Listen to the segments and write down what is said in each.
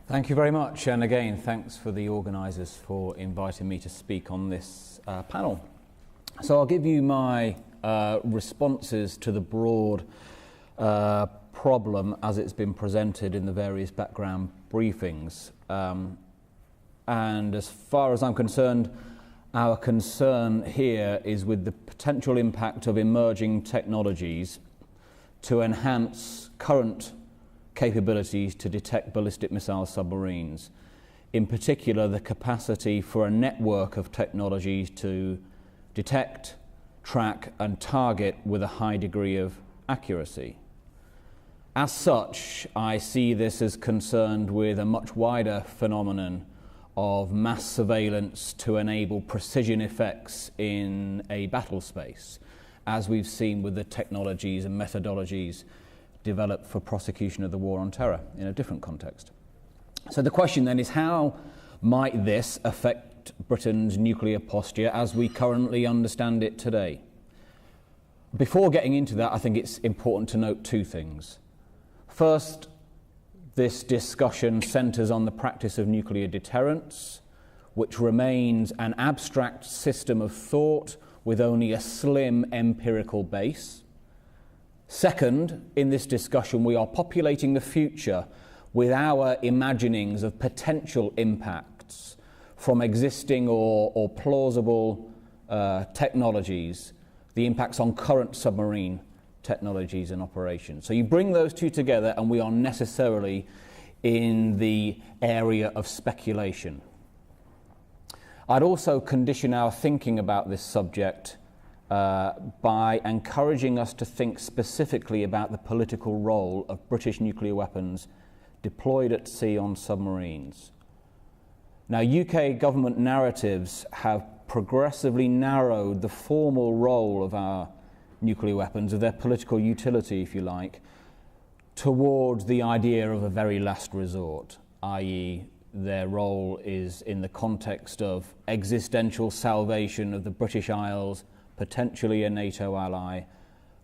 Thank you very much, and again, thanks for the organisers for inviting me to speak on this panel. So I'll give you my responses to the broad problem as it's been presented in the various background briefings. And as far as I'm concerned, our concern here is with the potential impact of emerging technologies to enhance current capabilities to detect ballistic missile submarines. In particular, the capacity for a network of technologies to detect, track and target with a high degree of accuracy. As such, I see this as concerned with a much wider phenomenon of mass surveillance to enable precision effects in a battle space, as we've seen with the technologies and methodologies developed for prosecution of the war on terror in a different context. So the question then is, how might this affect Britain's nuclear posture as we currently understand it today? Before getting into that, I think it's important to note two things. First, this discussion centres on the practice of nuclear deterrence, which remains an abstract system of thought with only a slim empirical base. Second, in this discussion, we are populating the future with our imaginings of potential impacts from existing or plausible technologies, the impacts on current submarine technologies and operations. So you bring those two together and we are necessarily in the area of speculation. I'd also condition our thinking about this subject by encouraging us to think specifically about the political role of British nuclear weapons deployed at sea on submarines. Now, UK government narratives have progressively narrowed the formal role of our nuclear weapons, of their political utility, if you like, towards the idea of a very last resort, i.e. their role is in the context of existential salvation of the British Isles, potentially a NATO ally,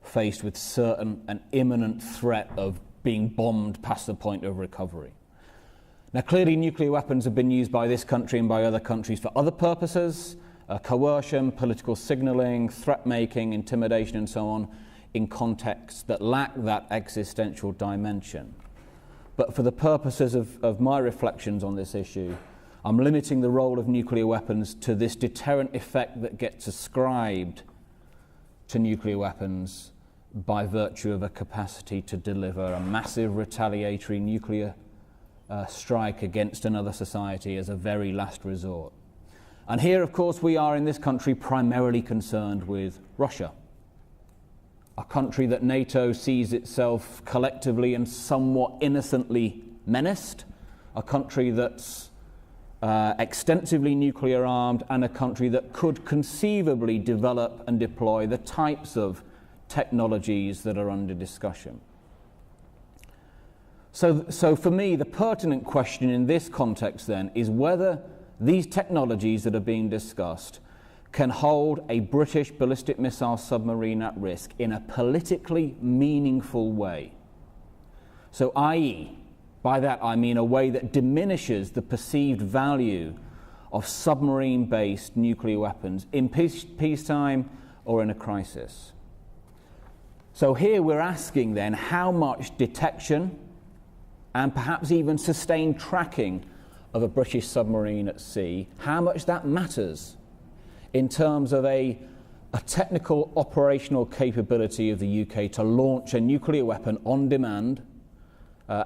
faced with certain and imminent threat of being bombed past the point of recovery. Now, clearly nuclear weapons have been used by this country and by other countries for other purposes, coercion, political signalling, threat-making, intimidation and so on, in contexts that lack that existential dimension. But for the purposes of my reflections on this issue, I'm limiting the role of nuclear weapons to this deterrent effect that gets ascribed to nuclear weapons by virtue of a capacity to deliver a massive retaliatory nuclear strike against another society as a very last resort. And here, of course, we are in this country primarily concerned with Russia, a country that NATO sees itself collectively and somewhat innocently menaced, a country that's extensively nuclear armed, and a country that could conceivably develop and deploy the types of technologies that are under discussion. So for me, the pertinent question in this context then is whether these technologies that are being discussed can hold a British ballistic missile submarine at risk in a politically meaningful way. So i.e., by that I mean a way that diminishes the perceived value of submarine-based nuclear weapons in peacetime or in a crisis. So here we're asking then how much detection and perhaps even sustained tracking of a British submarine at sea, how much that matters in terms of a technical operational capability of the UK to launch a nuclear weapon on demand,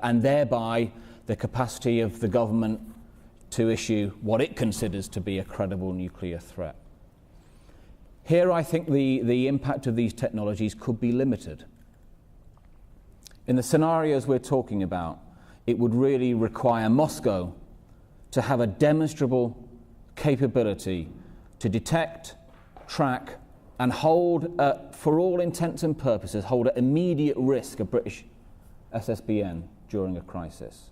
and thereby the capacity of the government to issue what it considers to be a credible nuclear threat. Here I think the impact of these technologies could be limited. In the scenarios we're talking about, it would really require Moscow to have a demonstrable capability to detect, track, and hold, for all intents and purposes, hold at immediate risk a British SSBN during a crisis.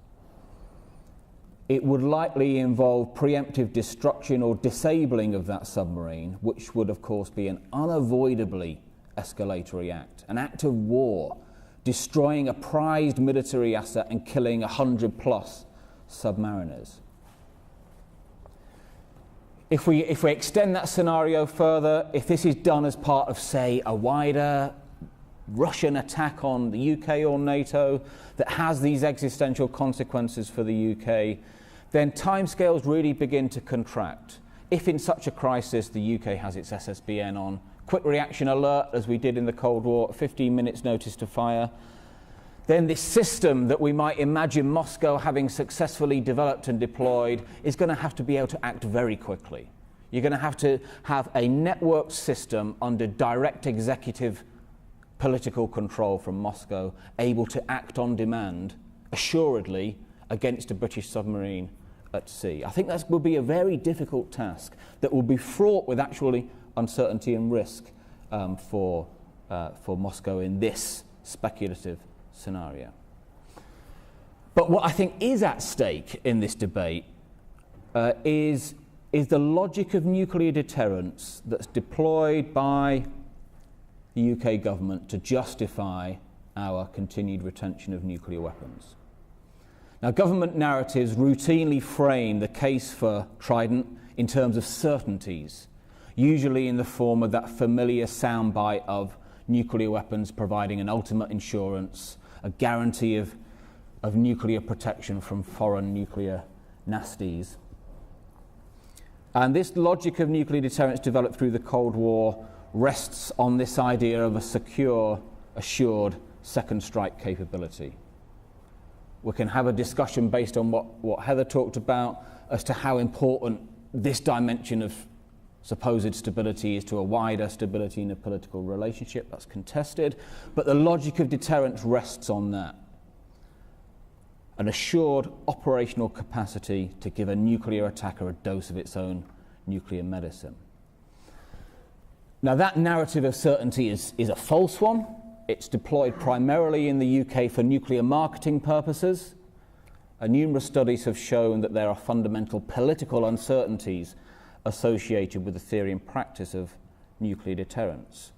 It would likely involve preemptive destruction or disabling of that submarine, which would, of course, be an unavoidably escalatory act, an act of war, destroying a prized military asset and killing 100+ submariners. If we extend that scenario further, if this is done as part of, say, a wider Russian attack on the UK or NATO that has these existential consequences for the UK, then timescales really begin to contract. If in such a crisis the UK has its SSBN on, quick reaction alert, as we did in the Cold War, 15 minutes notice to fire, then this system that we might imagine Moscow having successfully developed and deployed is going to have to be able to act very quickly. You're going to have a networked system under direct executive political control from Moscow, able to act on demand, assuredly, against a British submarine at sea. I think that will be a very difficult task that will be fraught with actually uncertainty and risk for Moscow in this speculative scenario. But what I think is at stake in this debate is the logic of nuclear deterrence that's deployed by the UK government to justify our continued retention of nuclear weapons. Now, government narratives routinely frame the case for Trident in terms of certainties, usually in the form of that familiar soundbite of nuclear weapons providing an ultimate insurance, a guarantee of nuclear protection from foreign nuclear nasties. And this logic of nuclear deterrence developed through the Cold War rests on this idea of a secure, assured second strike capability. We can have a discussion based on what Heather talked about as to how important this dimension of supposed stability is to a wider stability in a political relationship. That's contested. But the logic of deterrence rests on that. An assured operational capacity to give a nuclear attacker a dose of its own nuclear medicine. Now, that narrative of certainty is a false one. It's deployed primarily in the UK for nuclear marketing purposes. Numerous studies have shown that there are fundamental political uncertainties associated with the theory and practice of nuclear deterrence.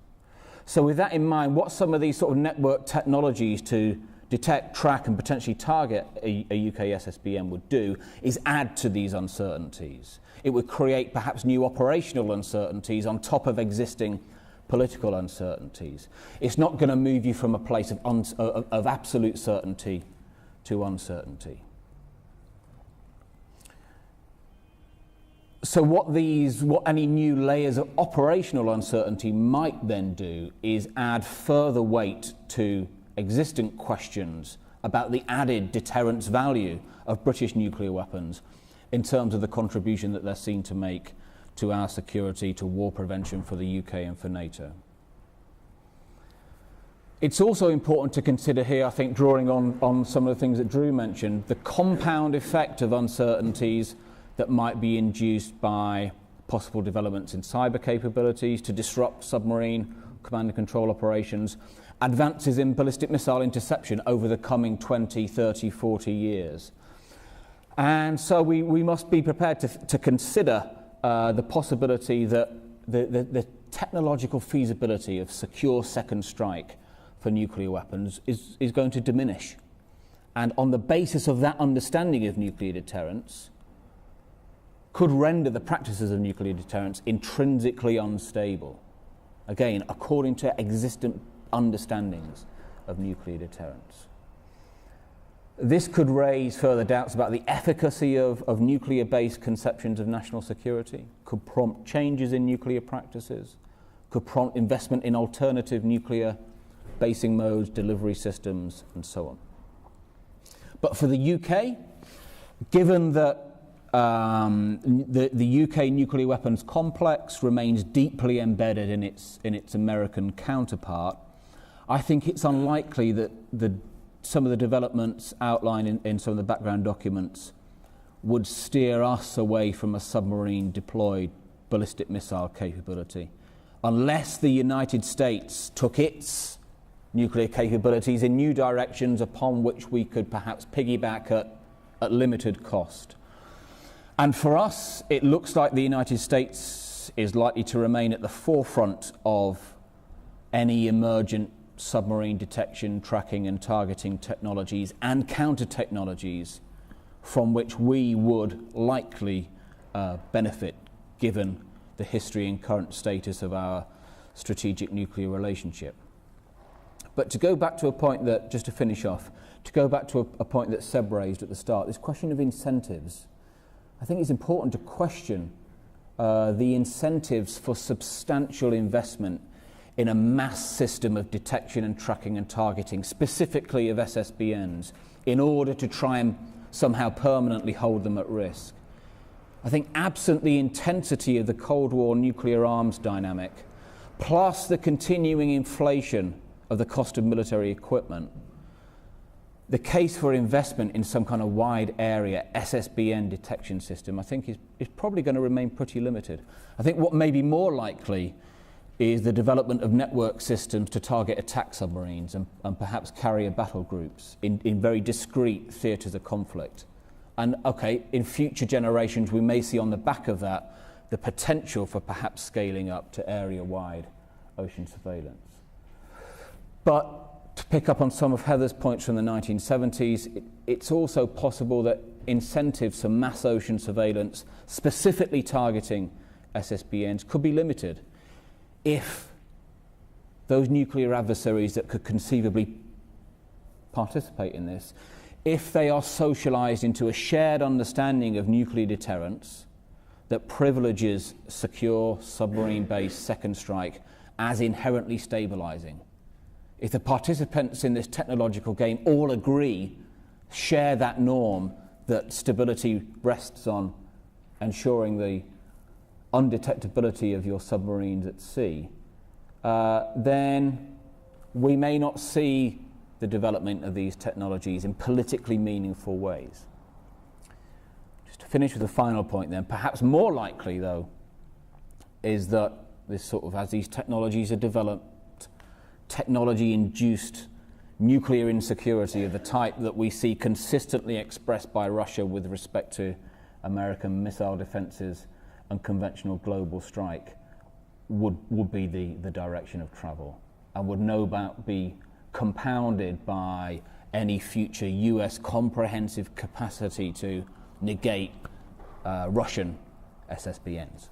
So with that in mind, what some of these sort of network technologies to detect, track and potentially target a UK SSBN would do is add to these uncertainties. It would create perhaps new operational uncertainties on top of existing political uncertainties. It's not going to move you from a place of absolute certainty to uncertainty. So what any new layers of operational uncertainty might then do is add further weight to existent questions about the added deterrence value of British nuclear weapons in terms of the contribution that they're seen to make to our security, to war prevention for the UK and for NATO. It's also important to consider here, I think, drawing on some of the things that Drew mentioned, the compound effect of uncertainties that might be induced by possible developments in cyber capabilities to disrupt submarine command and control operations, advances in ballistic missile interception over the coming 20, 30, 40 years. And so we must be prepared to consider the possibility that the technological feasibility of secure second strike for nuclear weapons is going to diminish. And on the basis of that understanding of nuclear deterrence, could render the practices of nuclear deterrence intrinsically unstable. Again, according to existent understandings of nuclear deterrence. This could raise further doubts about the efficacy of nuclear-based conceptions of national security, could prompt changes in nuclear practices, could prompt investment in alternative nuclear basing modes, delivery systems, and so on. But for the UK, given that the UK nuclear weapons complex remains deeply embedded in its American counterpart, I think it's unlikely that some of the developments outlined in some of the background documents would steer us away from a submarine deployed ballistic missile capability, unless the United States took its nuclear capabilities in new directions upon which we could perhaps piggyback at limited cost. And for us, it looks like the United States is likely to remain at the forefront of any emergent submarine detection, tracking and targeting technologies and counter technologies from which we would likely benefit given the history and current status of our strategic nuclear relationship. But to go back to a point that, just to finish off, to go back to a point that Seb raised at the start, this question of incentives, I think it's important to question the incentives for substantial investment in a mass system of detection and tracking and targeting, specifically of SSBNs, in order to try and somehow permanently hold them at risk. I think absent the intensity of the Cold War nuclear arms dynamic, plus the continuing inflation of the cost of military equipment, the case for investment in some kind of wide area SSBN detection system, I think is probably going to remain pretty limited. I think what may be more likely is the development of network systems to target attack submarines and perhaps carrier battle groups in very discrete theatres of conflict. And okay, in future generations we may see on the back of that the potential for perhaps scaling up to area-wide ocean surveillance. But to pick up on some of Heather's points from the 1970s, it's also possible that incentives for mass ocean surveillance, specifically targeting SSBNs, could be limited if those nuclear adversaries that could conceivably participate in this, if they are socialized into a shared understanding of nuclear deterrence that privileges secure submarine-based second strike as inherently stabilizing. If the participants in this technological game all agree, share that norm that stability rests on ensuring the undetectability of your submarines at sea, then we may not see the development of these technologies in politically meaningful ways. Just to finish with a final point then, perhaps more likely though, is that this sort of, as these technologies are developed, technology-induced nuclear insecurity of the type that we see consistently expressed by Russia with respect to American missile defenses and conventional global strike would be the direction of travel, and would no doubt be compounded by any future US comprehensive capacity to negate Russian SSBNs.